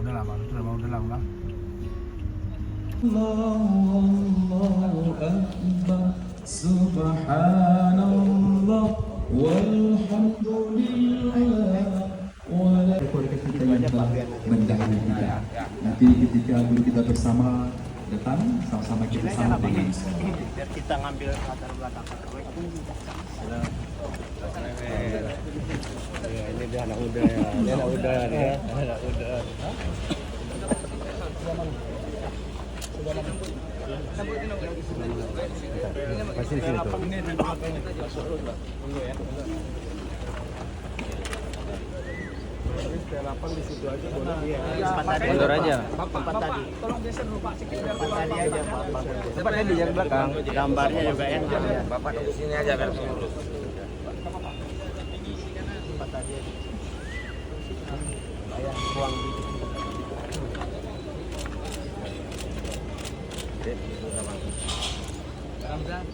udah lah. Allahu Akbar, Subhanallah, walhamdulillah. Keluarga kita yang telah mendahului kita. Nanti ketika guru kita bersama datang, sama-sama kita sambut dengan biar kita ngambil latar belakang. Ini dia anak muda ya, ini anak muda ya, anak muda. Masih di sini tuh. Di situ aja boleh. Mundur aja. Tempat tadi. Tolong geser dulu Pak, sedikit biar tadi aja. Tempat tadi yang belakang. Gambarnya juga enak. Bapak di sini aja biar lurus. Tempat tadi aja. Bayang ruang Ramzan.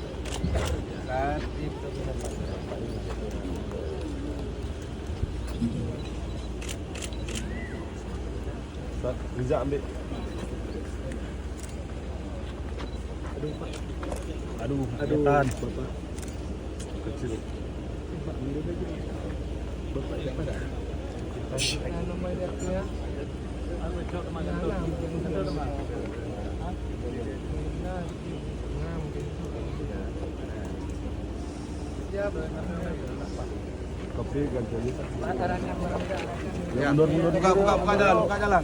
Riza ambil. Aduh, Bapak. Kecil. Bapak siapa dah? Kopi ganti aja. Ya, mundur. Buka jalan.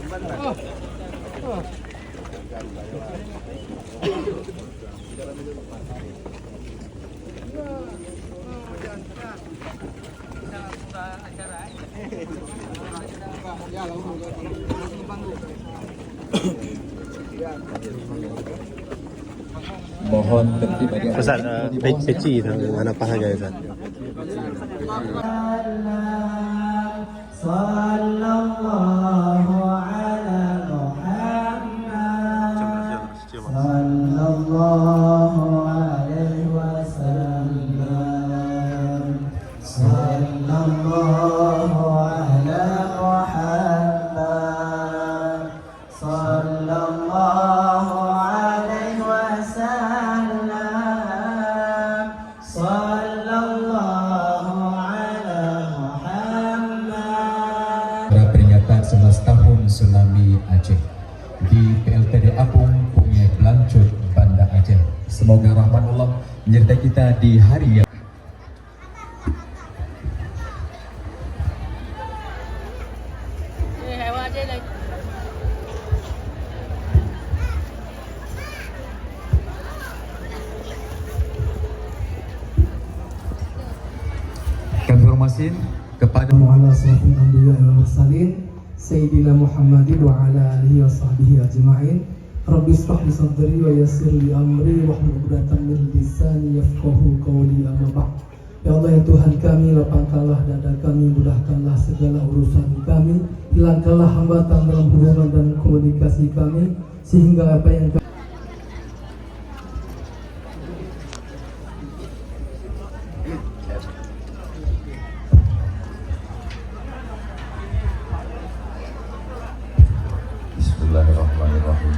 mohon tertib aja. Ustaz, peci itu mana pahanya Ustaz? Sallallahu ala Muhammad sallallahu alaihi wasallam sallallahu ala Muhammad sallallahu alaihi wasallam sallallahu ala Muhammad. Peringatan 11 tahun tsunami Aceh di PLTD Apung, Pungai Blancut, Banda Aceh. Semoga rahmat Allah menyertai kita di hari yang kami hormatin kepada ala asrafil anbiya wal mursalin sayyidina Muhammadin wa ala alihi wa sahbihi ajma'in. Rabbi ishrah li sadri wa yassir li amri wahlul 'uqdatam min lisani yafqahu qawli. Amma ba'd. Ya Allah ya Tuhan kami, lapangkanlah dada kami, mudahkanlah segala urusan kami, hilangkanlah hambatan dalam hubungan dan komunikasi kami, sehingga apa yang Bismillahirrahmanirrahim.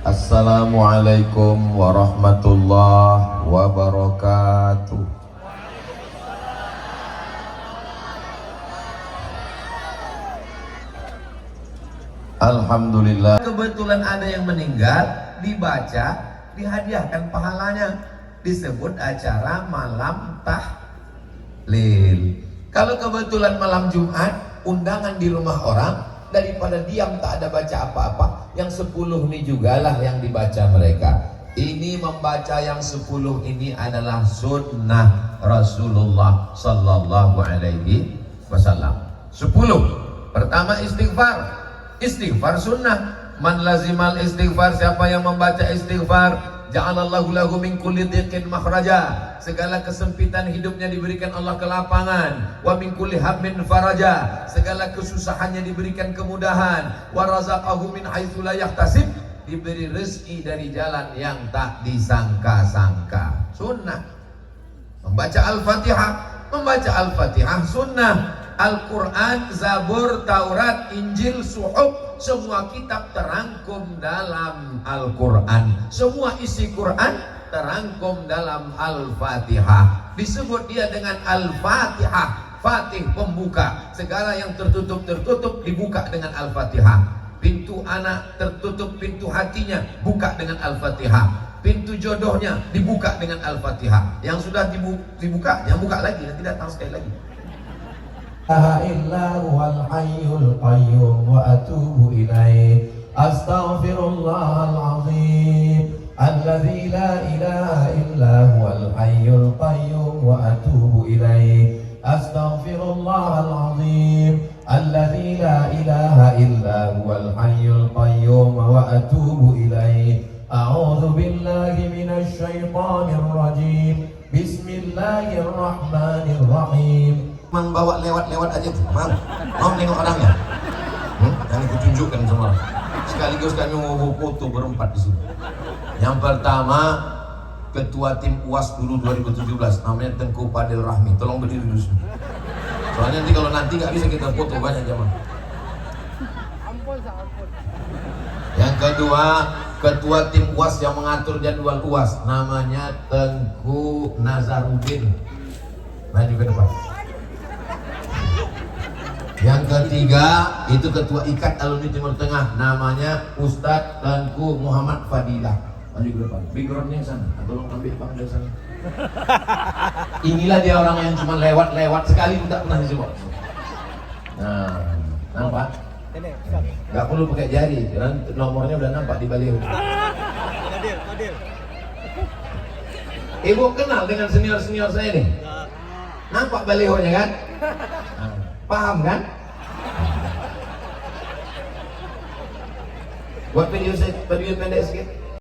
Assalamualaikum warahmatullahi wabarakatuh. Alhamdulillah. Kebetulan ada yang meninggal, dibaca, dihadiahkan pahalanya. Disebut acara malam tahlil. Kalau kebetulan malam Jumat, undangan di rumah orang, daripada diam tak ada baca apa-apa, yang 10 ini jugalah yang dibaca mereka. Ini membaca yang 10 ini adalah sunnah Rasulullah sallallahu alaihi wasallam. 10. Pertama istighfar. Istighfar sunnah. Man lazimal istighfar, siapa yang membaca istighfar, ja'alallahu lahu min kulli dhiqin makhraja. Segala kesempitan hidupnya diberikan Allah kelapangan. Wa min kulli hammin faraja. Segala kesusahannya diberikan kemudahan. Wa razaqahu min haitsu la yahtasib. Diberi rezeki dari jalan yang tak disangka-sangka. Sunnah. Membaca Al-Fatihah. Membaca Al-Fatihah sunnah. Al-Quran, Zabur, Taurat, Injil, Suhuf, semua kitab terangkum dalam Al-Quran. Semua isi Quran terangkum dalam Al-Fatihah. Disebut dia dengan Al-Fatihah, Fatih pembuka. Segala yang tertutup dibuka dengan Al-Fatihah. Pintu anak tertutup, pintu hatinya buka dengan Al-Fatihah. Pintu jodohnya dibuka dengan Al-Fatihah. Yang sudah dibuka, yang buka lagi, nanti datang sekali lagi. Illa huwal hayyul qayyum wa atubu ilaih. Astaghfirullahal azim alladzi la ilaha illa huwal hayyul qayyum wa atubu ilaih. Astaghfirullahal azim alladzi la ilaha illa huwal hayyul qayyum wa atubu ilaih. A'udzu billahi minasy syaithanir rajim. Bismillahirrahmanirrahim. Membawa lewat-lewat aja tuh, mau nengok orangnya. Yang aku tunjukkan semua. Sekaligus kami mau foto berempat di sini. Yang pertama, ketua tim UAS dulu 2017, namanya Tengku Fadil Rahmi. Tolong berdiri dulu sini. Soalnya nanti kalau nanti nggak bisa kita foto banyak jamaah. Yang kedua, ketua tim UAS yang mengatur jadwal UAS, namanya Tengku Nazarudin. Maju ke depan. Yang ketiga, itu ketua IKAT Alumni Timur Tengah, namanya Ustadz Tengku Muhammad Fadilah. Maju ke depan. Backgroundnya sana. Tolong ambil Pak dari sana. Inilah dia orang yang cuma lewat-lewat sekali, tidak pernah disebut. Nah, nampak? Gak perlu pakai jari, karena nomornya udah nampak di baliho. Ibu kenal dengan senior-senior saya nih? Nampak balihonya kan? Nah, paham kan? Buat video pendek sedikit.